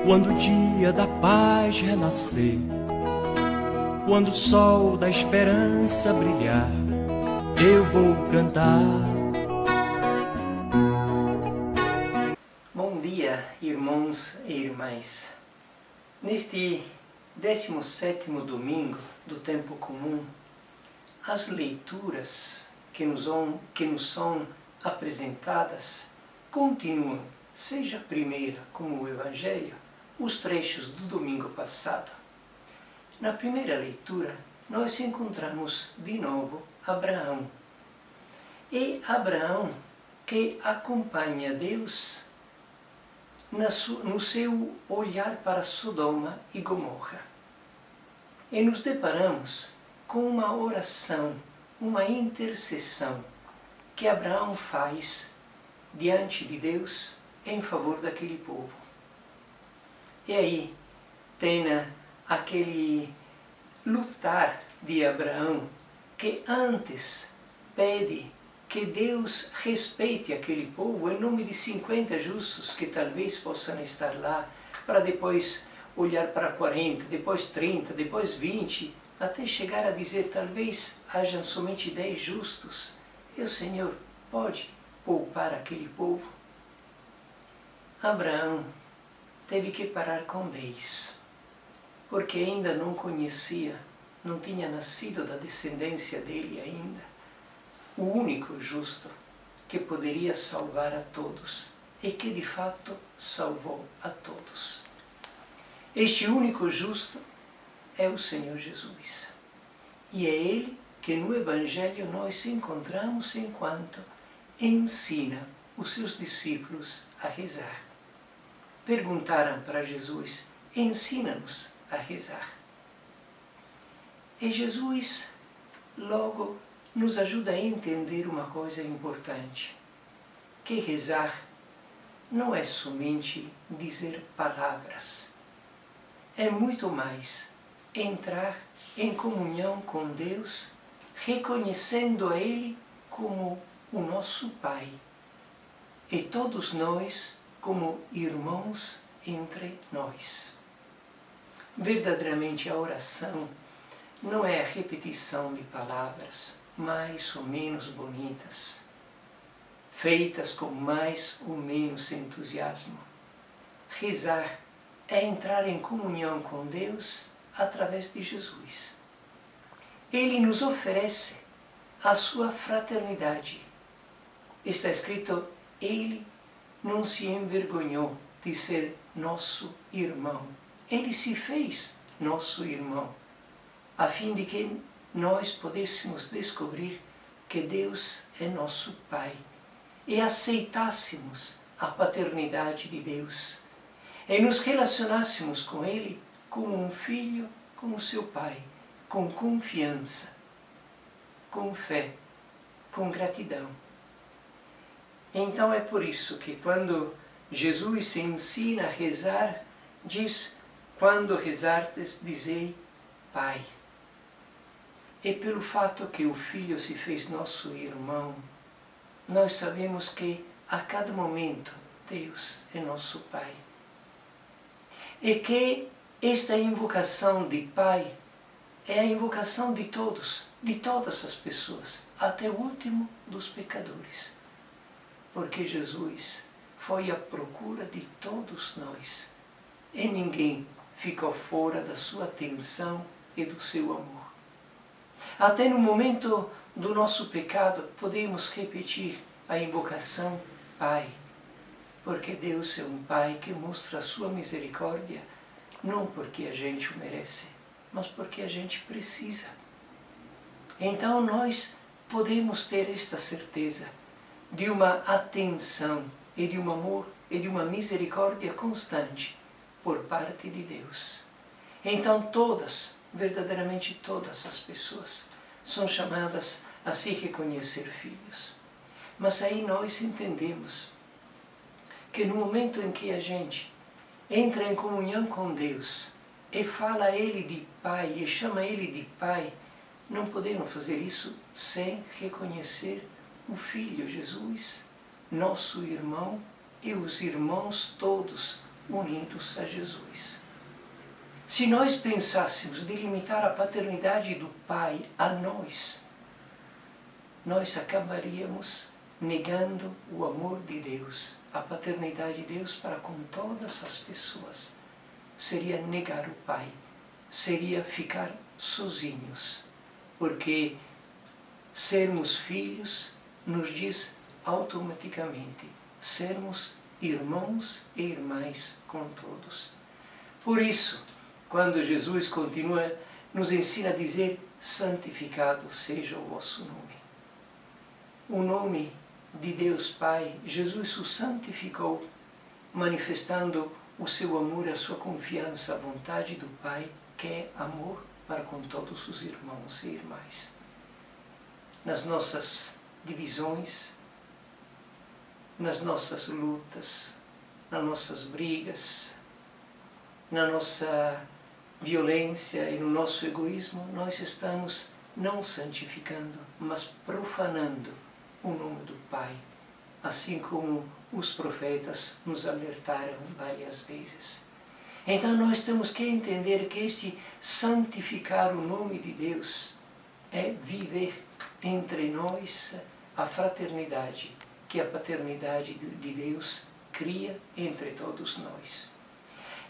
Quando o dia da paz renascer, quando o sol da esperança brilhar, eu vou cantar. Bom dia, irmãos e irmãs. Neste 17º domingo do tempo comum, as leituras que nos são apresentadas continuam, seja a primeira como o Evangelho, os trechos do domingo passado. Na primeira leitura, nós encontramos de novo Abraão. E Abraão que acompanha Deus no seu olhar para Sodoma e Gomorra. E nos deparamos com uma oração, uma intercessão que Abraão faz diante de Deus em favor daquele povo. E aí tem aquele lutar de Abraão que antes pede que Deus respeite aquele povo em nome de 50 justos que talvez possam estar lá, para depois olhar para 40, depois 30, depois 20, até chegar a dizer talvez hajam somente 10 justos. E o Senhor pode poupar aquele povo? Abraão teve que parar com 10, porque ainda não conhecia, não tinha nascido da descendência dele ainda, o único justo que poderia salvar a todos e que de fato salvou a todos. Este único justo é o Senhor Jesus. E é Ele que no Evangelho nós encontramos enquanto ensina os seus discípulos a rezar. Perguntaram para Jesus: ensina-nos a rezar. E Jesus logo nos ajuda a entender uma coisa importante, que rezar não é somente dizer palavras, é muito mais entrar em comunhão com Deus, reconhecendo a Ele como o nosso Pai, e todos nós como irmãos entre nós. Verdadeiramente a oração não é a repetição de palavras mais ou menos bonitas, feitas com mais ou menos entusiasmo. Rezar é entrar em comunhão com Deus através de Jesus. Ele nos oferece a sua fraternidade. Está escrito: Ele não se envergonhou de ser nosso irmão. Ele se fez nosso irmão, a fim de que nós pudéssemos descobrir que Deus é nosso Pai e aceitássemos a paternidade de Deus e nos relacionássemos com Ele como um filho, como seu Pai, com confiança, com fé, com gratidão. Então é por isso que quando Jesus se ensina a rezar, diz: quando rezardes, dizei Pai. E pelo fato que o Filho se fez nosso irmão, nós sabemos que a cada momento Deus é nosso Pai. E que esta invocação de Pai é a invocação de todos, de todas as pessoas, até o último dos pecadores. Porque Jesus foi à procura de todos nós, e ninguém ficou fora da sua atenção e do seu amor. Até no momento do nosso pecado, podemos repetir a invocação Pai, porque Deus é um Pai que mostra a sua misericórdia, não porque a gente o merece, mas porque a gente precisa. Então nós podemos ter esta certeza de uma atenção e de um amor e de uma misericórdia constante por parte de Deus. Então todas, verdadeiramente todas as pessoas são chamadas a se reconhecer filhos. Mas aí nós entendemos que no momento em que a gente entra em comunhão com Deus e fala a Ele de Pai e chama Ele de Pai, não podemos fazer isso sem reconhecer o Filho Jesus, nosso irmão, e os irmãos todos unidos a Jesus. Se nós pensássemos de limitar a paternidade do Pai a nós acabaríamos negando o amor de Deus, a paternidade de Deus para com todas as pessoas. Seria negar o Pai, seria ficar sozinhos, porque sermos filhos nos diz automaticamente sermos irmãos e irmãs com todos. Por isso, quando Jesus continua, nos ensina a dizer: santificado seja o vosso nome. O nome de Deus Pai, Jesus o santificou, manifestando o seu amor, a sua confiança, a vontade do Pai, que é amor para com todos os irmãos e irmãs. Nas nossas divisões, nas nossas lutas, nas nossas brigas, na nossa violência e no nosso egoísmo, nós estamos não santificando, mas profanando o nome do Pai, assim como os profetas nos alertaram várias vezes. Então nós temos que entender que este santificar o nome de Deus é viver entre nós a fraternidade que a paternidade de Deus cria entre todos nós.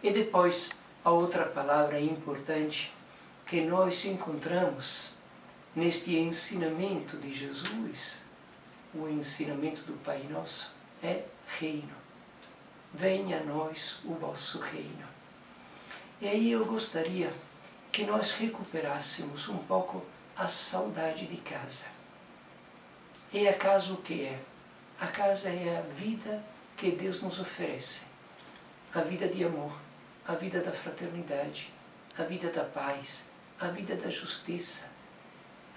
E depois, a outra palavra importante que nós encontramos neste ensinamento de Jesus, o ensinamento do Pai Nosso, é reino. Venha a nós o vosso reino. E aí eu gostaria que nós recuperássemos um pouco a saudade de casa. E a casa o que é? A casa é a vida que Deus nos oferece. A vida de amor, a vida da fraternidade, a vida da paz, a vida da justiça,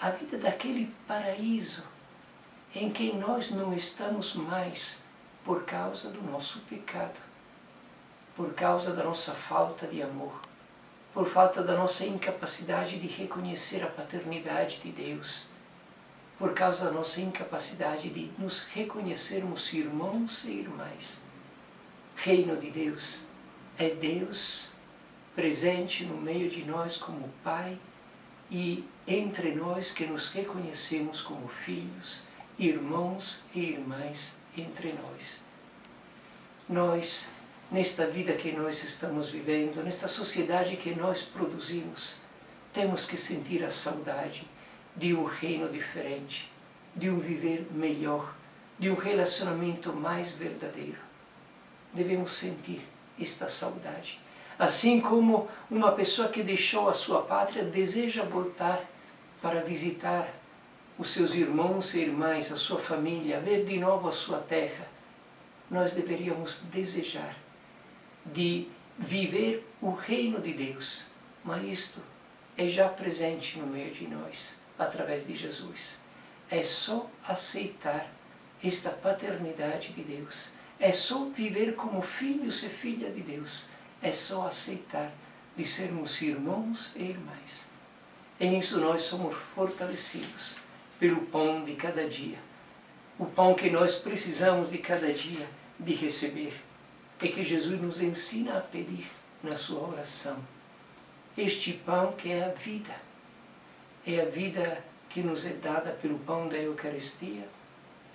a vida daquele paraíso em que nós não estamos mais por causa do nosso pecado, por causa da nossa falta de amor, por falta da nossa incapacidade de reconhecer a paternidade de Deus, por causa da nossa incapacidade de nos reconhecermos irmãos e irmãs. Reino de Deus é Deus presente no meio de nós como Pai e entre nós que nos reconhecemos como filhos, irmãos e irmãs entre nós. Nós, nesta vida que nós estamos vivendo, nesta sociedade que nós produzimos, temos que sentir a saudade de um reino diferente, de um viver melhor, de um relacionamento mais verdadeiro. Devemos sentir esta saudade. Assim como uma pessoa que deixou a sua pátria deseja voltar para visitar os seus irmãos e irmãs, a sua família, ver de novo a sua terra, nós deveríamos desejar de viver o reino de Deus, mas isto é já presente no meio de nós, através de Jesus. É só aceitar esta paternidade de Deus, é só viver como filhos e filhas de Deus, é só aceitar de sermos irmãos e irmãs. E nisso nós somos fortalecidos pelo pão de cada dia, o pão que nós precisamos de cada dia de receber e que Jesus nos ensina a pedir na sua oração. Este pão que é a vida que nos é dada pelo pão da Eucaristia,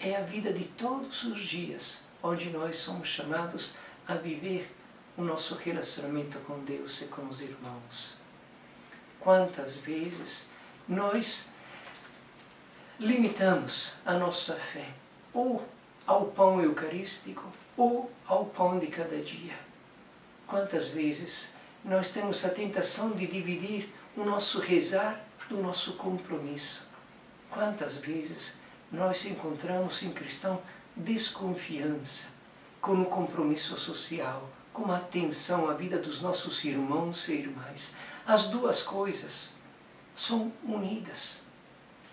é a vida de todos os dias, onde nós somos chamados a viver o nosso relacionamento com Deus e com os irmãos. Quantas vezes nós limitamos a nossa fé ou ao pão eucarístico ou ao pão de cada dia. Quantas vezes nós temos a tentação de dividir o nosso rezar do nosso compromisso. Quantas vezes nós encontramos em cristão desconfiança com o compromisso social, com a atenção à vida dos nossos irmãos e irmãs. As duas coisas são unidas.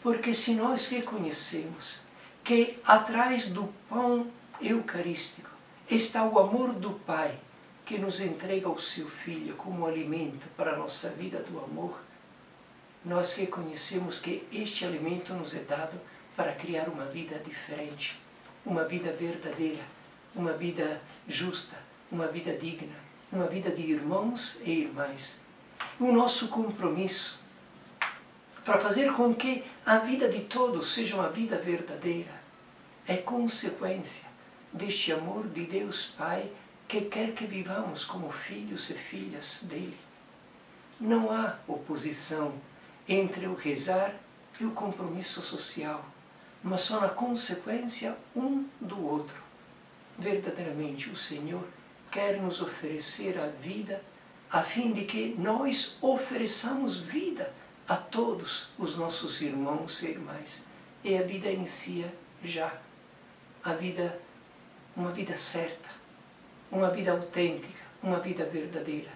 Porque se nós reconhecemos que atrás do pão eucarístico está o amor do Pai, que nos entrega o seu Filho como alimento para a nossa vida do amor, nós reconhecemos que este alimento nos é dado para criar uma vida diferente, uma vida verdadeira, uma vida justa, uma vida digna, uma vida de irmãos e irmãs. O nosso compromisso para fazer com que a vida de todos seja uma vida verdadeira é consequência deste amor de Deus Pai que quer que vivamos como filhos e filhas dele. Não há oposição entre o rezar e o compromisso social, mas só na consequência um do outro. Verdadeiramente o Senhor quer nos oferecer a vida a fim de que nós ofereçamos vida a todos os nossos irmãos e irmãs. E a vida inicia já. A vida, uma vida certa, uma vida autêntica, uma vida verdadeira.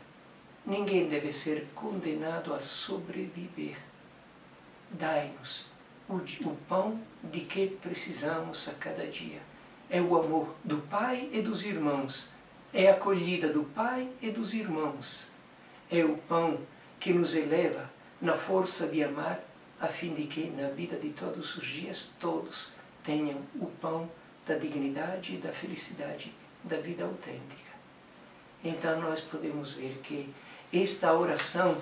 Ninguém deve ser condenado a sobreviver. Dai-nos o pão de que precisamos a cada dia. É o amor do Pai e dos irmãos. É a acolhida do Pai e dos irmãos. É o pão que nos eleva na força de amar, a fim de que na vida de todos os dias todos tenham o pão da dignidade e da felicidade da vida autêntica. Então nós podemos ver que esta oração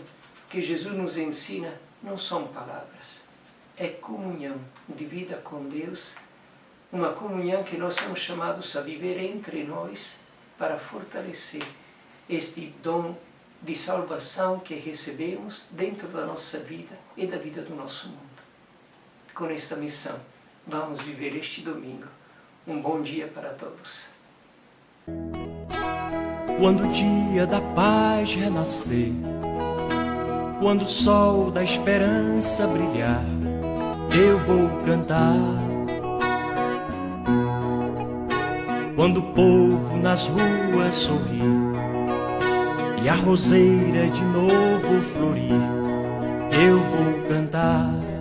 que Jesus nos ensina não são palavras, é comunhão de vida com Deus, uma comunhão que nós somos chamados a viver entre nós para fortalecer este dom de salvação que recebemos dentro da nossa vida e da vida do nosso mundo. Com esta missão, vamos viver este domingo. Um bom dia para todos. Quando o dia da paz renascer, quando o sol da esperança brilhar, eu vou cantar. Quando o povo nas ruas sorrir e a roseira de novo florir, eu vou cantar.